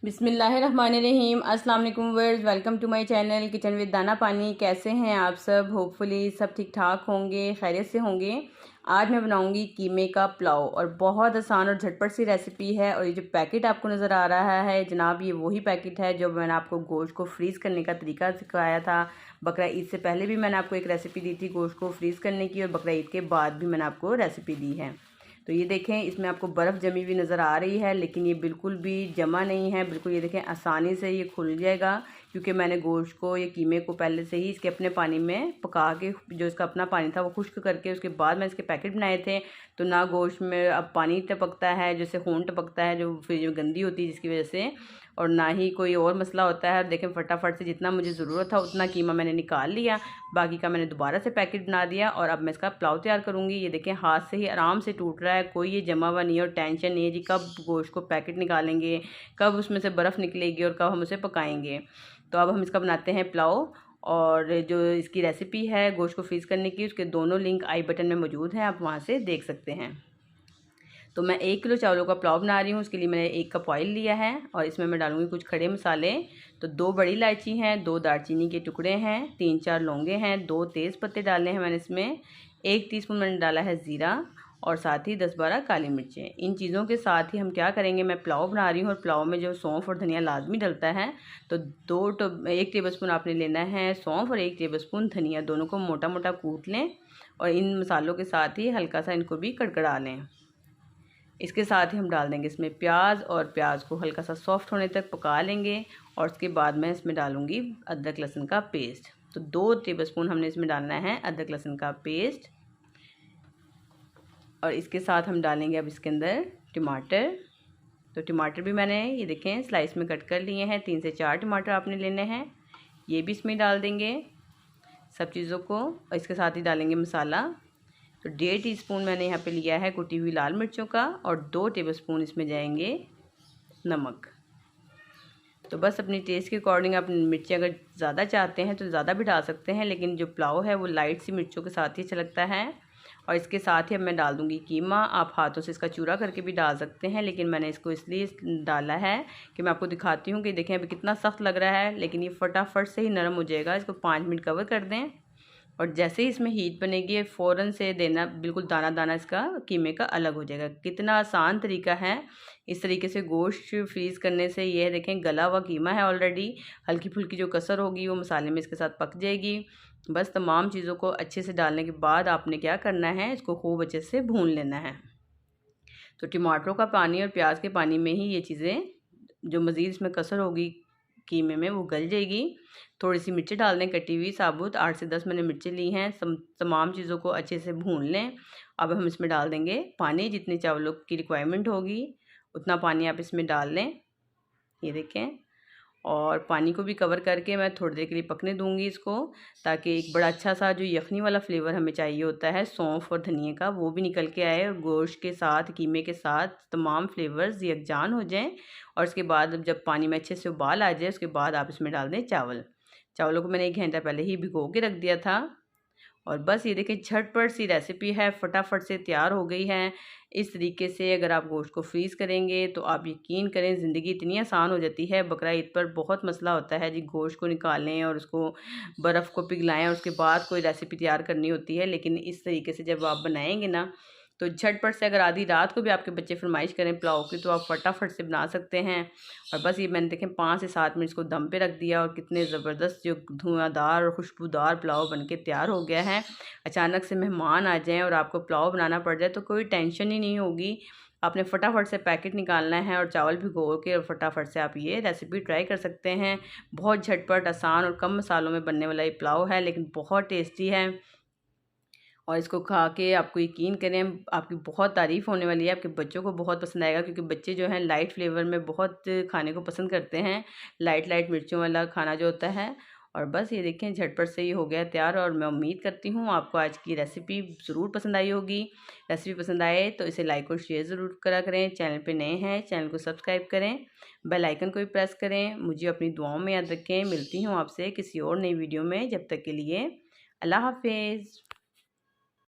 बिस्मिल्लाहिर्रहमानिर्रहीम। अस्सलाम वालेकुम viewers, welcome to my channel kitchen with Dana Pani. कैसे हैं आप सब? होपफुली सब ठीक ठाक होंगे, खैरियत से होंगे। आज मैं बनाऊंगी कीमे का पुलाव और बहुत आसान और झटपट सी रेसिपी है। और ये जो पैकेट आपको नज़र आ रहा है जनाब, ये वही पैकेट है जो मैंने आपको गोश्त को फ्रीज़ करने का तरीका सिखाया था। बकरा ईद से पहले भी मैंने आपको एक रेसिपी दी थी गोश्त को फ्रीज़ करने की, और बकरा ईद के बाद भी मैंने आपको रेसिपी दी है। तो ये देखें, इसमें आपको बर्फ़ जमी हुई नज़र आ रही है, लेकिन ये बिल्कुल भी जमा नहीं है। बिल्कुल ये देखें, आसानी से ये खुल जाएगा, क्योंकि मैंने गोश्त को या कीमे को पहले से ही इसके अपने पानी में पका के, जो इसका अपना पानी था वो खुश्क करके उसके बाद मैंने इसके पैकेट बनाए थे। तो ना गोश्त में अब पानी टपकता है, जैसे खून टपकता है जो फिर जो गंदी होती है जिसकी वजह से, और ना ही कोई और मसला होता है। देखें, फटाफट से जितना मुझे ज़रूरत था उतना कीमा मैंने निकाल लिया, बाकी का मैंने दोबारा से पैकेट बना दिया। और अब मैं इसका पुलाव तैयार करूँगी। ये देखें, हाथ से ही आराम से टूट रहा है, कोई ये जमा हुआ नहीं है और टेंशन नहीं है जी कब गोश्त को पैकेट निकालेंगे, कब उसमें से बर्फ़ निकलेगी और कब हम उसे पकाएंगे। तो अब हम इसका बनाते हैं पुलाव। और जो इसकी रेसिपी है गोश्त को फ्रीज़ करने की, उसके दोनों लिंक आई बटन में मौजूद हैं, आप वहाँ से देख सकते हैं। तो मैं 1 किलो चावलों का पुलाव बना रही हूँ। उसके लिए मैंने 1 कप ऑयल लिया है और इसमें मैं डालूँगी कुछ खड़े मसाले। तो 2 बड़ी इलायची हैं, 2 दालचीनी के टुकड़े हैं, 3-4 लौंगे हैं, 2 तेज़ पत्ते डाले हैं मैंने इसमें, 1 टीस्पून मैंने डाला है ज़ीरा, और साथ ही 10-12 काली मिर्चें। इन चीज़ों के साथ ही हम क्या करेंगे, मैं पुलाव बना रही हूँ और पुलाव में जो सौंफ और धनिया लाजमी डलता है। तो 1 टेबलस्पून आपने लेना है सौंफ और 1 टेबलस्पून धनिया, दोनों को मोटा मोटा कूट लें और इन मसालों के साथ ही हल्का सा इनको भी कड़कड़ा लें। इसके साथ ही हम डाल देंगे इसमें प्याज, और प्याज को हल्का सा सॉफ्ट होने तक पका लेंगे। और उसके बाद मैं इसमें डालूँगी अदरक लहसुन का पेस्ट। तो 2 टेबलस्पून हमने इसमें डालना है अदरक लहसुन का पेस्ट। और इसके साथ हम डालेंगे अब इसके अंदर टमाटर। तो टमाटर भी मैंने ये देखें स्लाइस में कट कर लिए हैं, 3 से 4 टमाटर आपने लेने हैं, ये भी इसमें डाल देंगे सब चीज़ों को। और इसके साथ ही डालेंगे मसाला। तो 1.5 टीस्पून मैंने यहाँ पे लिया है कुटी हुई लाल मिर्चों का, और 2 टेबलस्पून इसमें जाएंगे नमक। तो बस अपनी टेस्ट के अकॉर्डिंग आप मिर्ची अगर ज़्यादा चाहते हैं तो ज़्यादा भी डाल सकते हैं, लेकिन जो पुलाव है वो लाइट सी मिर्चों के साथ ही अच्छा लगता है। और इसके साथ ही अब मैं डाल दूँगी कीमा। आप हाथों से इसका चूरा करके भी डाल सकते हैं, लेकिन मैंने इसको इसलिए डाला है कि मैं आपको दिखाती हूँ कि देखें अभी कितना सख्त लग रहा है, लेकिन ये फटाफट से ही नरम हो जाएगा। इसको 5 मिनट कवर कर दें, और जैसे ही इसमें हीट बनेगी फ़ौरन से देना, बिल्कुल दाना दाना इसका कीमे का अलग हो जाएगा। कितना आसान तरीका है। इस तरीके से गोश्त फ्रीज़ करने से ये देखें गला हुआ कीमा है ऑलरेडी, हल्की फुल्की जो कसर होगी वो मसाले में इसके साथ पक जाएगी। बस तमाम चीज़ों को अच्छे से डालने के बाद आपने क्या करना है, इसको खूब अच्छे से भून लेना है। तो टमाटरों का पानी और प्याज के पानी में ही ये चीज़ें जो मज़ीद इसमें कसर होगी कीमे में वो गल जाएगी। थोड़ी सी मिर्ची डाल दें कटी हुई साबुत, 8 से 10 मैंने मिर्ची ली हैं। तमाम चीज़ों को अच्छे से भून लें। अब हम इसमें डाल देंगे पानी, जितनी चावलों की रिक्वायरमेंट होगी उतना पानी आप इसमें डाल लें, ये देखें। और पानी को भी कवर करके मैं थोड़ी देर के लिए पकने दूंगी इसको, ताकि एक बड़ा अच्छा सा जो यखनी वाला फ्लेवर हमें चाहिए होता है सौंफ और धनिया का, वो भी निकल के आए और गोश्त के साथ कीमे के साथ तमाम फ्लेवर्स यकजान हो जाएं। और उसके बाद जब पानी में अच्छे से उबाल आ जाए उसके बाद आप इसमें डाल दें चावलों को मैंने 1 घंटा पहले ही भिगो के रख दिया था। और बस ये देखिए झटपट सी रेसिपी है, फटाफट से तैयार हो गई है। इस तरीके से अगर आप गोश्त को फ्रीज़ करेंगे तो आप यकीन करें ज़िंदगी इतनी आसान हो जाती है। बकरा ईद पर बहुत मसला होता है जी, गोश्त को निकालें और उसको बर्फ़ को पिघलाएं और उसके बाद कोई रेसिपी तैयार करनी होती है। लेकिन इस तरीके से जब आप बनाएंगे ना, तो झटपट से अगर आधी रात को भी आपके बच्चे फरमाइश करें पुलाव की तो आप फटाफट से बना सकते हैं। और बस ये मैंने देखें 5 से 7 मिनट इसको दम पे रख दिया, और कितने ज़बरदस्त जो धुआंधार और खुशबूदार पुलाव बनके तैयार हो गया है। अचानक से मेहमान आ जाएं और आपको पुलाव बनाना पड़ जाए तो कोई टेंशन ही नहीं होगी। आपने फटाफट से पैकेट निकालना है और चावल भिगो के, और फटाफट से आप ये रेसिपी ट्राई कर सकते हैं। बहुत झटपट, आसान और कम मसालों में बनने वाला ये पुलाव है, लेकिन बहुत टेस्टी है। और इसको खा के आपको यकीन करें आपकी बहुत तारीफ़ होने वाली है, आपके बच्चों को बहुत पसंद आएगा, क्योंकि बच्चे जो हैं लाइट फ्लेवर में बहुत खाने को पसंद करते हैं, लाइट मिर्चों वाला खाना जो होता है। और बस ये देखें झटपट से ही हो गया तैयार। और मैं उम्मीद करती हूँ आपको आज की रेसिपी ज़रूर पसंद आई होगी। रेसिपी पसंद आए तो इसे लाइक और शेयर ज़रूर करा करें। चैनल पे नए हैं चैनल को सब्सक्राइब करें, बेल आइकन को भी प्रेस करें। मुझे अपनी दुआओं में याद रखें। मिलती हूँ आपसे किसी और नई वीडियो में, जब तक के लिए अल्लाह हाफिज़।